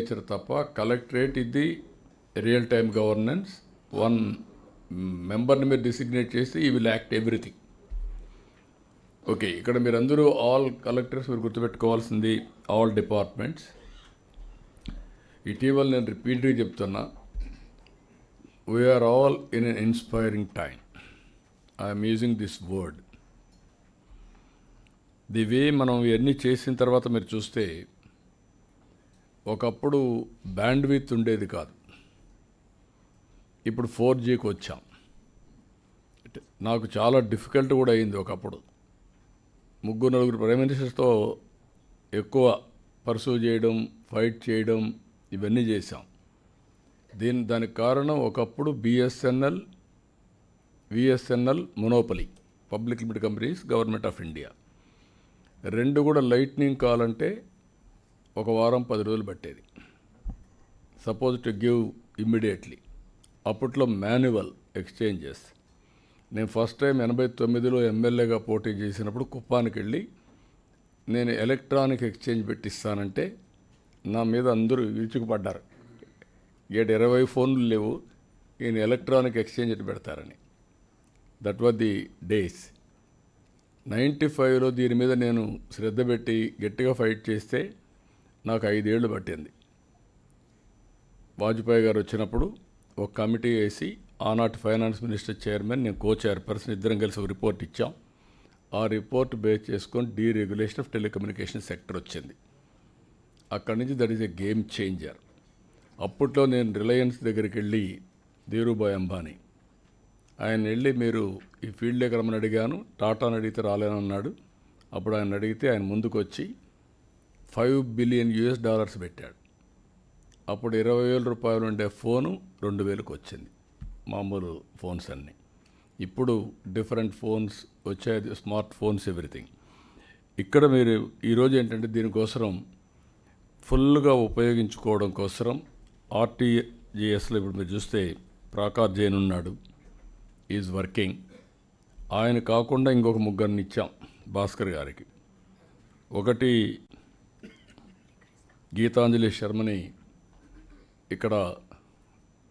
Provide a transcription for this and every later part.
Nature తప్ప collectorate ఇది real time governance. One మెంబర్ని మీరు డిసిగ్నేట్ చేసి ఈ విల్ యాక్ట్ ఎవ్రీథింగ్. ఓకే, ఇక్కడ మీరందరూ ఆల్ కలెక్టర్స్ మీరు గుర్తుపెట్టుకోవాల్సింది ఆల్ డిపార్ట్మెంట్స్. ఇటీవల నేను రిపీట్గా చెప్తున్నా, we are all in an inspiring time. I'm using this word. The way మనం ఇవన్నీ చేసిన తర్వాత మీరు చూస్తే, ఒకప్పుడు బ్యాండ్విడ్త్ ఉండేది కాదు, ఇప్పుడు 4Gకి వచ్చాం. నాకు చాలా డిఫికల్ట్ కూడా అయింది ఒకప్పుడు. 3-4 ప్రైమ్ మినిస్టర్స్తో ఎక్కువ పర్సూ చేయడం, ఫైట్ చేయడం, ఇవన్నీ చేశాం. దానికి కారణం ఒకప్పుడు VSNL monopoly, public limited companies, government of India. రెండు కూడా లైట్నింగ్ కాల్ అంటే 1 వారం 10 రోజులు పట్టేది. Suppose to give immediately. అప్పట్లో మాన్యువల్ ఎక్స్చేంజెస్. నేను ఫస్ట్ టైం 89లో ఎమ్మెల్యేగా పోటీ చేసినప్పుడు కుప్పానికి వెళ్ళి నేను ఎలక్ట్రానిక్ ఎక్స్చేంజ్ పెట్టిస్తానంటే నా మీద అందరూ విరుచుకుపడ్డారు. 20 ఫోన్లు లేవు, ఈయన ఎలక్ట్రానిక్ ఎక్స్చేంజ్ ఎట్టు పెడతారని. That was the days. 95లో దీని మీద నేను శ్రద్ధ పెట్టి గట్టిగా ఫైట్ చేస్తే నాకు 5 ఏళ్ళు పట్టింది. వాజ్పేయి గారు వచ్చినప్పుడు ఒక కమిటీ వేసి, ఆనాటి ఫైనాన్స్ మినిస్టర్ చైర్మన్, నేను కో చైర్పర్సన్, ఇద్దరం కలిసి ఒక రిపోర్ట్ ఇచ్చాం. ఆ రిపోర్ట్ బేస్ చేసుకొని డీరెగ్యులేషన్ ఆఫ్ టెలికమ్యూనికేషన్ సెక్టర్ వచ్చింది. అక్కడి నుంచి that is a game changer. అప్పట్లో నేను రిలయన్స్ దగ్గరికి వెళ్ళి, ధీరుభాయ్ అంబానీ, ఆయన వెళ్ళి మీరు ఈ ఫీల్డ్లోకి రమ్మని అడిగాను, టాటాని అడిగితే రాలేనన్నాడు. అప్పుడు ఆయన అడిగితే ఆయన ముందుకు వచ్చి $5 బిలియన్ పెట్టాడు. అప్పుడు 20,000 రూపాయలు ఉండే ఫోను 2,000కి వచ్చింది, మామూలు ఫోన్స్ అన్నీ. ఇప్పుడు డిఫరెంట్ ఫోన్స్ వచ్చాయి, స్మార్ట్ ఫోన్స్, ఎవ్రీథింగ్. ఇక్కడ మీరు ఈరోజు ఏంటంటే దీనికోసం ఫుల్గా ఉపయోగించుకోవడం కోసం ఆర్టీజీఎస్లో ఇప్పుడు మీరు చూస్తే ప్రాకార్ జైన్ ఉన్నాడు, ఈజ్ వర్కింగ్. ఆయన కాకుండా ఇంకొక 3 ఇచ్చాం భాస్కర్ గారికి. ఒకటి గీతాంజలి శర్మని ఇక్కడ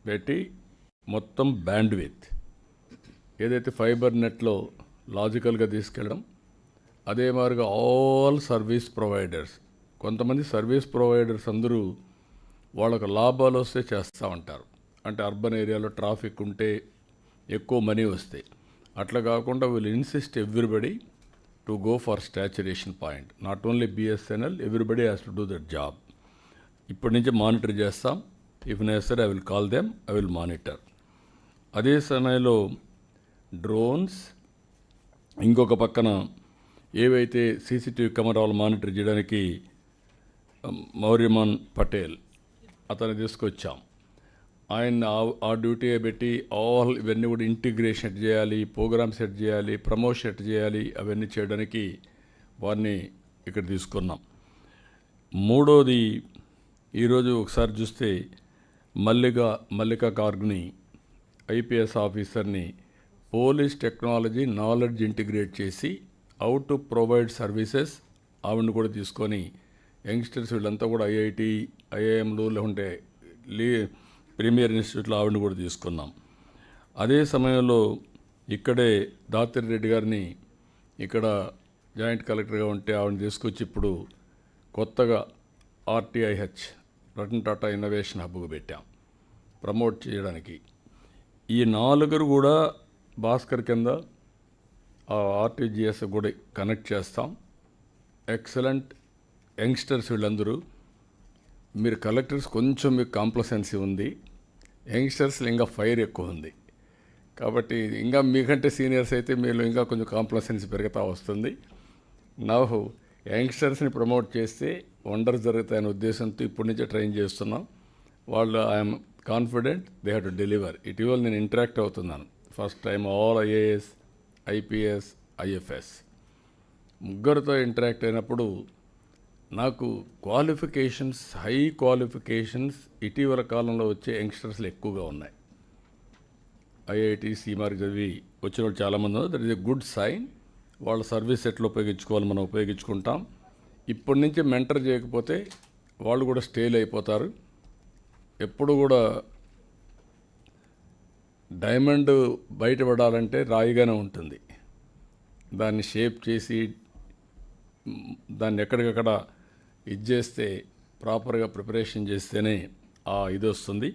పెట్టి మొత్తం బ్యాండ్విడ్త్ ఏదైతే ఫైబర్ నెట్లో లాజికల్గా తీసుకెళ్ళడం, అదే మాదిరిగా ఆల్ సర్వీస్ ప్రొవైడర్స్. కొంతమంది సర్వీస్ ప్రొవైడర్స్ అందరూ వాళ్ళకు లాభాలు వస్తే చేస్తూ ఉంటారు. అంటే అర్బన్ ఏరియాలో ట్రాఫిక్ ఉంటే ఎక్కువ మనీ వస్తాయి. అట్లా కాకుండా will insist everybody to go for saturation point. Not only BSNL, everybody has to do that job. ఇప్పటి నుంచి మానిటర్ చేస్తాం. If necessary I will call them, I will monitor. అదే సమయంలో డ్రోన్స్, ఇంకొక పక్కన ఏవైతే సీసీటీవీ కెమెరాలు మానిటర్ చేయడానికి మౌర్యమాన్ పటేల్ అతన్ని తీసుకొచ్చాం. ఆయన ఆ డ్యూటీ పెట్టి ఆల్ ఇవన్నీ కూడా ఇంటిగ్రేషన్ ఎట్ చేయాలి, ప్రోగ్రామ్ సెట్ చేయాలి, ప్రమోషన్ ఎట్ చేయాలి, అవన్నీ చేయడానికి వారిని ఇక్కడ తీసుకున్నాం. మూడోది, ఈరోజు ఒకసారి చూస్తే మల్లికా కార్గ్ని, ఐపీఎస్ ఆఫీసర్ని పోలీస్ టెక్నాలజీ నాలెడ్జ్ ఇంటిగ్రేట్ చేసి హౌ టు ప్రొవైడ్ సర్వీసెస్, ఆవిడని కూడా తీసుకొని యంగ్స్టర్స్ వీళ్ళంతా కూడా ఐఐటి, ఐఐఎంలు లేకుంటే ప్రీమియర్ ఇన్స్టిట్యూట్లో ఆవిడని కూడా తీసుకున్నాం. అదే సమయంలో ఇక్కడే దాతిరి రెడ్డి గారిని ఇక్కడ జాయింట్ కలెక్టర్గా ఉంటే ఆవిడని తీసుకొచ్చి ఇప్పుడు కొత్తగా RTIH, రతన్ టాటా ఇన్నోవేషన్ హబ్కు పెట్టాం ప్రమోట్ చేయడానికి. ఈ 4 కూడా భాస్కర్ కింద ఆర్టీజీఎస్ కూడా కనెక్ట్ చేస్తాం. ఎక్సలెంట్ యంగ్స్టర్స్ వీళ్ళందరూ. మీరు కలెక్టర్స్ కొంచెం మీకు కాంప్లసెన్సీ ఉంది, యంగ్స్టర్స్ ఇంకా ఫైర్ ఎక్కువ ఉంది. కాబట్టి ఇంకా మీకంటే సీనియర్స్ అయితే మీరు ఇంకా కొంచెం కాంప్లసెన్సీ పెరుగుతూ వస్తుంది. నవ్వు యంగ్స్టర్స్ని ప్రమోట్ చేస్తే వండర్స్ జరుగుతాయనే ఉద్దేశంతో ఇప్పటి నుంచే ట్రైన్ చేస్తున్నాం. వాళ్ళు I'm confident they have to deliver. ఇటీవల నేను ఇంటరాక్ట్ అవుతున్నాను first time all IAS, IPS, IFS ముగ్గురితో ఇంటరాక్ట్ అయినప్పుడు నాకు క్వాలిఫికేషన్స్, హై క్వాలిఫికేషన్స్ ఇటీవల కాలంలో వచ్చే యంగ్స్టర్స్లో ఎక్కువగా ఉన్నాయి. IIT, CMAR చదివి వచ్చిన వాళ్ళు చాలామంది ఉన్నారు. That is a good sign. వాళ్ళ సర్వీస్ ఎట్లా ఉపయోగించుకోవాలి మనం ఉపయోగించుకుంటాం. ఇప్పటి నుంచి మెంటర్ చేయకపోతే వాళ్ళు కూడా స్టేల్ అయిపోతారు. ఎప్పుడు కూడా డైమండ్ బయటపడాలంటే రాయిగానే ఉంటుంది. దాన్ని షేప్ చేసి దాన్ని ఎక్కడికక్కడ ఇది చేస్తే, ప్రాపర్గా ప్రిపరేషన్ చేస్తేనే ఇది వస్తుంది.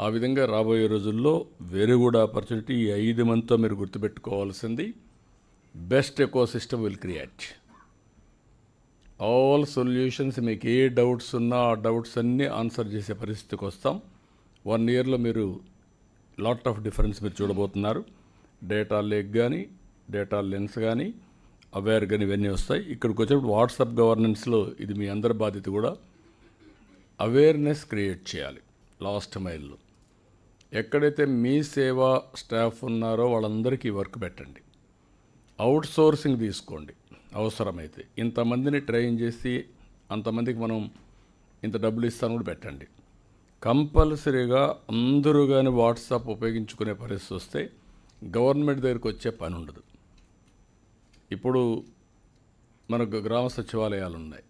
ఆ విధంగా రాబోయే రోజుల్లో వెరీ గుడ్ ఆపర్చునిటీ. ఈ 5 మంత్తో మీరు గుర్తుపెట్టుకోవాల్సింది, best eco system will create all solutions. మీకు ఏ డౌట్స్ ఉన్నా ఆ డౌట్స్ అన్నీ ఆన్సర్ చేసే పరిస్థితికి వస్తాం. 1 ఇయర్లో మీరు లాట్ ఆఫ్ డిఫరెన్స్ మీరు చూడబోతున్నారు. డేటా లేక్ కానీ, డేటా లెన్స్ కానీ, అవేర్ కానీ ఇవన్నీ వస్తాయి. ఇక్కడికి వచ్చేప్పుడు వాట్సాప్ గవర్నెన్స్లో ఇది మీ అందరి బాధ్యత కూడా. అవేర్నెస్ క్రియేట్ చేయాలి. లాస్ట్ మైల్లో ఎక్కడైతే మీ సేవా స్టాఫ్ ఉన్నారో వాళ్ళందరికీ వర్క్ పెట్టండి. అవుట్ సోర్సింగ్ తీసుకోండి. అవసరమైతే ఇంతమందిని ట్రైన్ చేసి అంతమందికి మనం ఇంత డబ్బులు ఇస్తాను కూడా పెట్టండి. కంపల్సరీగా అందరూ కానీ వాట్సాప్ ఉపయోగించుకునే పరిస్థితి వస్తే గవర్నమెంట్ దగ్గరికి వచ్చే పని ఉండదు. ఇప్పుడు మనకు గ్రామ సచివాలయాలు ఉన్నాయి,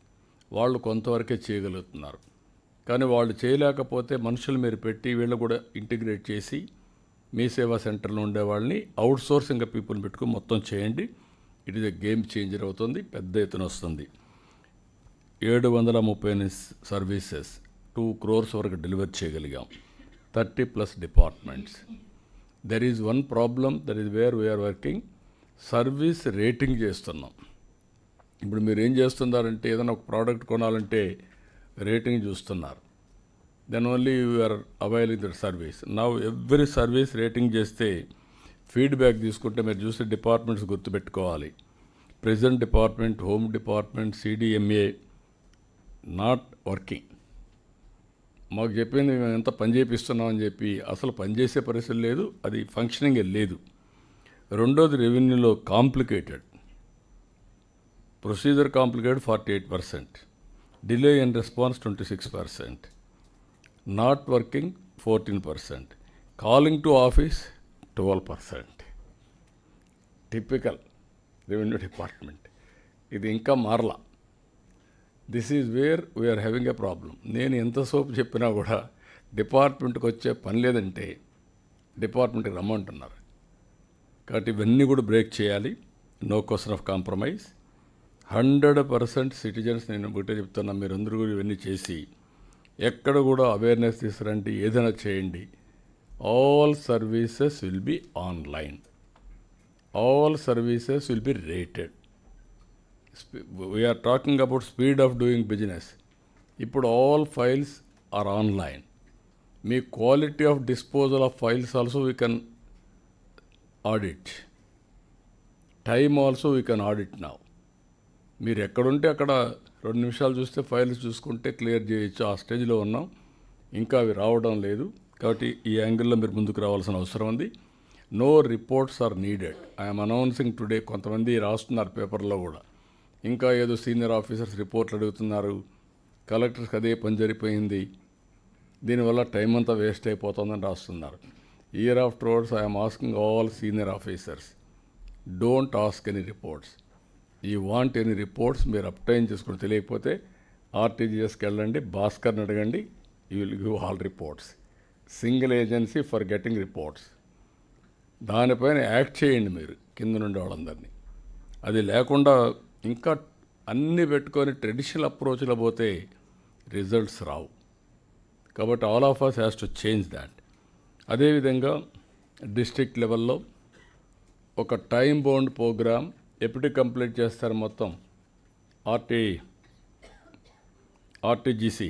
వాళ్ళు కొంతవరకే చేయగలుగుతున్నారు. కానీ వాళ్ళు చేయలేకపోతే మనుషులు మీరు పెట్టి వీళ్ళు కూడా ఇంటిగ్రేట్ చేసి మీ సేవా సెంటర్లో ఉండే వాళ్ళని అవుట్ సోర్సింగ్ పీపుల్ని పెట్టుకుని మొత్తం చేయండి. It is a game changer అవుతుంది, పెద్ద ఎత్తున వస్తుంది. 730 సర్వీసెస్ 2 crores వరకు డెలివర్ చేయగలిగాం. 30+ departments. There is one problem, that is where we are working. Service rating చేస్తున్నాం. ఇప్పుడు మీరు ఏం చేస్తున్నారంటే, ఏదైనా ఒక ప్రోడక్ట్ కొనాలంటే రేటింగ్ చూస్తున్నారు. Then only you are availing that service. Now every service rating చేస్తే ఫీడ్బ్యాక్ తీసుకుంటే మీరు చూసే డిపార్ట్మెంట్స్ గుర్తుపెట్టుకోవాలి. Present department, home department, CDMA not working. మాకు చెప్పింది మేము ఎంత పని చేపిస్తున్నామని చెప్పి అసలు పనిచేసే పరిస్థితి లేదు, అది ఫంక్షనింగే లేదు. రెండోది రెవెన్యూలో complicated procedure, complicated 48%, delay in response 26%, not working 14%, calling to office 12%. Typical revenue department. ఇది ఇంకా మారలా. This is where we are having a problem. నేను ఎంతసేపు చెప్పినా కూడా డిపార్ట్మెంట్కి వచ్చే పని లేదంటే డిపార్ట్మెంట్కి రమ్మంటున్నారు. కాబట్టి ఇవన్నీ కూడా బ్రేక్ చేయాలి. No question of compromise. 100% citizens, నేను ఒకటే చెప్తున్నా, మీరందరూ కూడా ఇవన్నీ చేసి ఎక్కడ కూడా అవేర్నెస్ తీసుకురండి, ఏదైనా చేయండి. All services will be online. All services will be rated. We are talking about speed of doing business. ఇప్పుడు ఆల్ ఫైల్స్ ఆర్ ఆన్లైన్. మీ quality of disposal of files also we can audit. Time also we can audit now. మీరు ఎక్కడుంటే అక్కడ 2 నిమిషాలు చూస్తే files చూసుకుంటే clear చేయొచ్చు. ఆ స్టేజ్లో ఉన్నాం, ఇంకా అవి రావడం లేదు. కాబట్టి ఈ యాంగిల్లో మీరు ముందుకు రావాల్సిన అవసరం ఉంది. No reports are needed. I'm announcing today. కొంతమంది రాస్తున్నారు పేపర్లో కూడా, ఇంకా ఏదో సీనియర్ ఆఫీసర్స్ రిపోర్ట్లు అడుగుతున్నారు, కలెక్టర్స్కి అదే పని జరిగిపోయింది, దీనివల్ల టైం అంతా వేస్ట్ అయిపోతుందని రాస్తున్నారు. Year after words I'm asking all senior officers, don't ask any reports. You want any reports మీరు అప్టైన్ చేసుకుని తెలియకపోతే RTGSకి వెళ్ళండి, భాస్కర్ని అడగండి, you will give all reports. Single agency for getting reports. దానిపైన యాక్ట్ చేయండి మీరు కింద నుండి వాళ్ళందరినీ. అది లేకుండా ఇంకా అన్నీ పెట్టుకొని ట్రెడిషనల్ అప్రోచ్లో పోతే రిజల్ట్స్ రావు. కాబట్టి all of us has to change that. అదేవిధంగా డిస్ట్రిక్ట్ లెవెల్లో ఒక టైం బౌండ్ ప్రోగ్రామ్ ఎప్పుడు కంప్లీట్ చేస్తారు మొత్తం? RTGC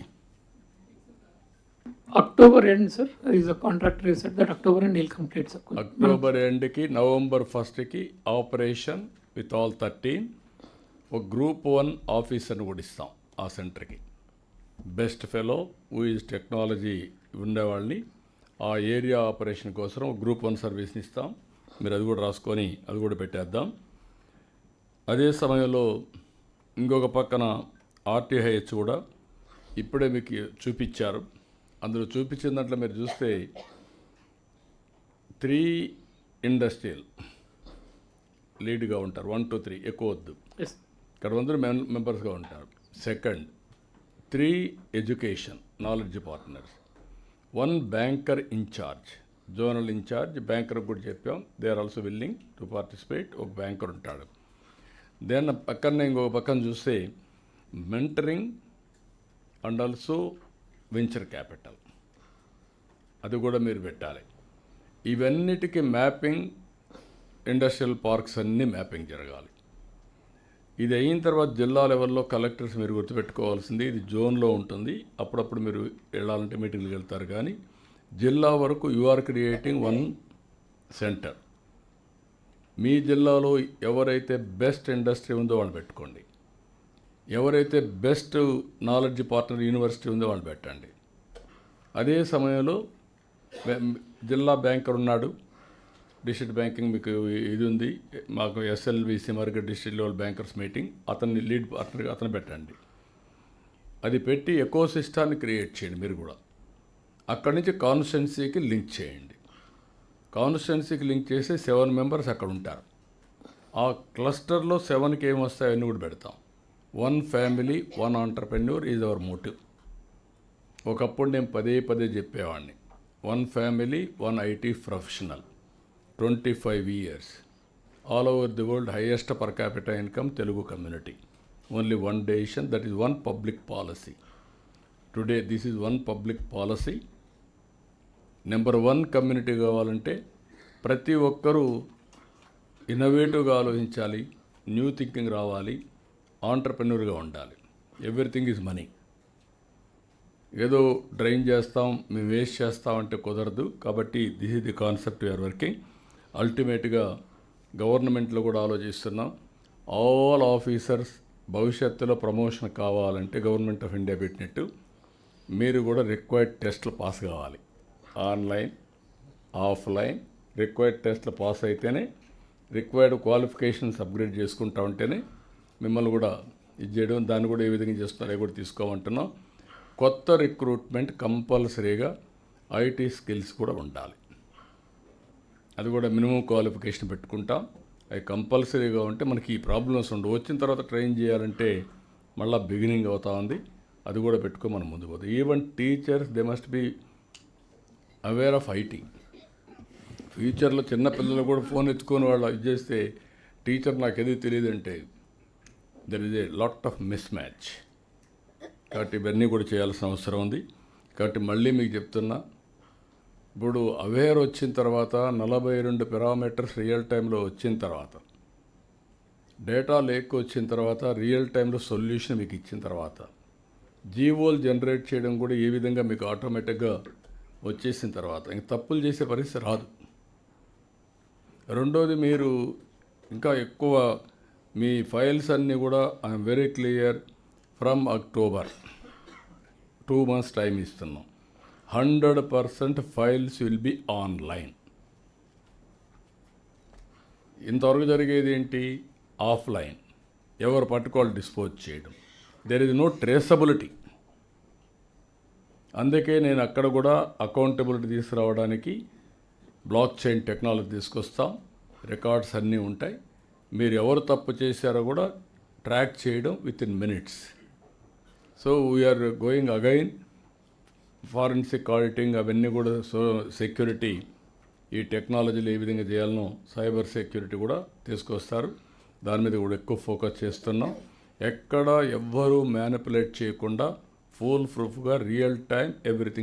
October end, sir. There is a contractor who said that October end he'll complete, sir. October ఎండ్కి, November 1st operation with all 13. ఒక Group 1 ఆఫీసర్ని కూడా ఇస్తాం ఆ సెంటర్కి. Best fellow who is technology ఉండేవాళ్ళని ఆ ఏరియా ఆపరేషన్ కోసం Group 1 సర్వీస్ని ఇస్తాం. మీరు అది కూడా రాసుకొని అది కూడా పెట్టేద్దాం. అదే సమయంలో ఇంకొక పక్కన RTH కూడా ఇప్పుడే మీకు చూపించారు. అందులో చూపించిన దాంట్లో మీరు చూస్తే 3 ఇండస్ట్రియల్ లీడ్గా ఉంటారు. 1 to 3 ఎక్కువ వద్దు, ఇక్కడ 100 మెంబర్స్గా ఉంటారు. Second 3 education knowledge partners. 1 banker incharge, zonal incharge banker కూడా చెప్పాం, they are also willing to participate. ఒక బ్యాంకర్ ఉంటాడు. దెన్ పక్కన ఇంకొక పక్కన చూస్తే mentoring and also venture capital, అది కూడా మీరు పెట్టాలి. ఇవన్నిటికీ మ్యాపింగ్, ఇండస్ట్రియల్ పార్క్స్ అన్నీ మ్యాపింగ్ జరగాలి. ఇది అయిన తర్వాత జిల్లా లెవెల్లో కలెక్టర్స్ మీరు గుర్తుపెట్టుకోవాల్సింది, ఇది జోన్లో ఉంటుంది. అప్పుడప్పుడు మీరు వెళ్ళాలంటే మీటింగ్కి వెళ్తారు. కానీ జిల్లా వరకు యు ఆర్ క్రియేటింగ్ 1 సెంటర్. మీ జిల్లాలో ఎవరైతే బెస్ట్ ఇండస్ట్రీ ఉందో వాళ్ళు పెట్టుకోండి, ఎవరైతే బెస్ట్ నాలెడ్జ్ పార్ట్నర్ యూనివర్సిటీ ఉందో వాళ్ళు పెట్టండి. అదే సమయంలో జిల్లా బ్యాంకర్ ఉన్నాడు, డిస్ట్రిక్ట్ బ్యాంకింగ్ మీకు ఇది ఉంది, మాకు ఎస్ఎల్బిసి మరిగ డిస్ట్రిక్ట్ లెవెల్ బ్యాంకర్స్ మీటింగ్, అతన్ని లీడ్ పార్ట్నర్గా అతను పెట్టండి. అది పెట్టి ఎకో సిస్టాన్ని క్రియేట్ చేయండి. మీరు కూడా అక్కడి నుంచి కాన్స్టిట్యున్సీకి లింక్ చేయండి. కాన్స్టిట్యున్సీకి లింక్ చేసి 7 మెంబర్స్ అక్కడ ఉంటారు. ఆ క్లస్టర్లో 7కి ఏమొస్తాయో అన్నీ కూడా పెడతాం. 1 family 1 entrepreneur is our motive. ఒకప్పుడు నేను పదే చెప్పేవాడిని, 1 family 1 IT professional, 25 years, all over the world, highest per capita income Telugu community. Only one decision, that is one public policy. Today this is one public policy. Number 1 community కావాలంటే ప్రతి ఒక్కరూ ఇన్నోవేటివ్గా ఆలోచించాలి, new thinking రావాలి, ఆంటర్ప్రెన్యూర్గా ఉండాలి. Everything is money. ఏదో drain చేస్తాం, మేము వేస్ట్ చేస్తామంటే కుదరదు. కాబట్టి this is the concept we are working. అల్టిమేట్గా గవర్నమెంట్లో కూడా ఆలోచిస్తున్నాం. ఆల్ ఆఫీసర్స్ భవిష్యత్తులో ప్రమోషన్ కావాలంటే గవర్నమెంట్ ఆఫ్ ఇండియా పెట్టినట్టు మీరు కూడా రిక్వైర్డ్ టెస్ట్లు పాస్ కావాలి. ఆన్లైన్, ఆఫ్లైన్ రిక్వైర్డ్ టెస్ట్లు పాస్ అయితేనే, రిక్వైర్డ్ క్వాలిఫికేషన్స్ అప్గ్రేడ్ చేసుకుంటా ఉంటేనే మిమ్మల్ని కూడా ఇది చేయడం. దాన్ని కూడా ఏ విధంగా చేస్తున్నారో కూడా తీసుకోమంటున్నాం. కొత్త రిక్రూట్మెంట్ కంపల్సరీగా ఐటీ స్కిల్స్ కూడా ఉండాలి. అది కూడా మినిమం క్వాలిఫికేషన్ పెట్టుకుంటాం. అవి కంపల్సరీగా ఉంటే మనకి ఈ ప్రాబ్లమ్స్ ఉండవు. వచ్చిన తర్వాత ట్రైన్ చేయాలంటే మళ్ళీ బిగినింగ్ అవుతా ఉంది. అది కూడా పెట్టుకొని మనం ముందుకు పోతాం. Even teachers they must be aware of IT. ఫ్యూచర్లో చిన్నపిల్లలు కూడా ఫోన్ ఎత్తుకొని వాళ్ళు ఇది చేస్తే టీచర్ నాకు ఏది తెలియదంటే there is a lot of mismatch. కాబట్టి ఇవన్నీ కూడా చేయాల్సిన అవసరం ఉంది. కాబట్టి మళ్ళీ మీకు చెప్తున్నా, ఇప్పుడు అవేర్ వచ్చిన తర్వాత 42 పారామీటర్స్ రియల్ టైంలో వచ్చిన తర్వాత, డేటా లేక్ వచ్చిన తర్వాత, రియల్ టైంలో సొల్యూషన్ మీకు ఇచ్చిన తర్వాత, జీవోలు జనరేట్ చేయడం కూడా ఏ విధంగా మీకు ఆటోమేటిక్గా వచ్చేసిన తర్వాత ఇంక తప్పులు చేసే పరిస్థితి రాదు. రెండోది, మీరు ఇంకా ఎక్కువ మీ ఫైల్స్ అన్నీ కూడా I'm very clear, from October 2 months time ఇస్తున్నాం. 100% ఫైల్స్ విల్ బి ఆన్లైన్. ఇంతవరకు జరిగేది ఏంటి? ఆఫ్లైన్, ఎవరు పట్టుకోవాలి డిస్పోజ్ చేయడం. There is no traceability. అందుకే నేను అక్కడ కూడా అకౌంటబిలిటీ తీసుకురావడానికి బ్లాక్ చైన్ టెక్నాలజీ తీసుకొస్తాం. రికార్డ్స్ అన్నీ ఉంటాయి. మీరు ఎవరు తప్పు చేశారో కూడా ట్రాక్ చేయడం within minutes. So we are going again forensic auditing అవన్నీ కూడా. సో సెక్యూరిటీ, ఈ టెక్నాలజీలు ఏ విధంగా చేయాలనో సైబర్ సెక్యూరిటీ కూడా తీసుకొస్తారు. దాని మీద కూడా ఎక్కువ ఫోకస్ చేస్తున్నాం. ఎక్కడ ఎవ్వరూ మ్యానిపులేట్ చేయకుండా ఫుల్ ప్రూఫ్గా రియల్ టైం ఎవ్రీథింగ్